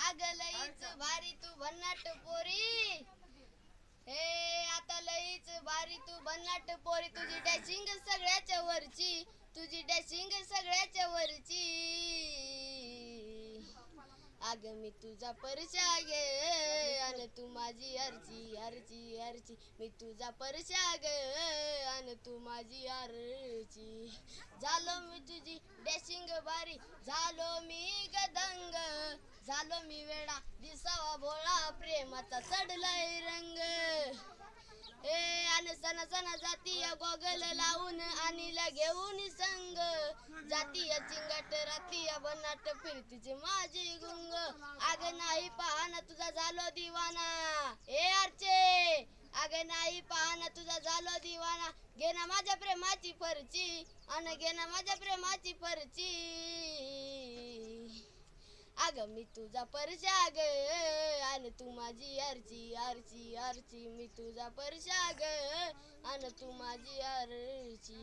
अग लईच भारी तू भन्नाट पोरी, हे आता लईच भारी तू भन्नाट पोरी, तुझी डॅशिंग सगळ्याच्या वरची, तुझी डॅशिंग सगळ्याच्या वरची. अग मी तुझा परशा ग अन तू माझी आरची आरची आरची, मी तुझा परशा ग अन तू माझी आरची. झालो मी तुझी डॅशिंग भारी, झालो मी गदंग, झालो मी वेडा दिसावा भोळा, प्रेमाचा चढलाय रंग. ए आणि सण सण जातीय गोगल लावून अनिला घेऊन संग, जातीय चिंगट रातीय बनाट फिरतीचे माझी गुंग. अग नाही पाहना तुझा झालो दिवाना, ए अर्चे अग नाही पाहना तुझा झालो दिवाना, घे ना माझ्या प्रेमाची फरची अन घे ना माझ्या प्रेमाची फरची. अग मी तुझा परशा ग अन तू माझी आरची आरची आरची, मी तुझा परशा ग अन तू माझी आरची.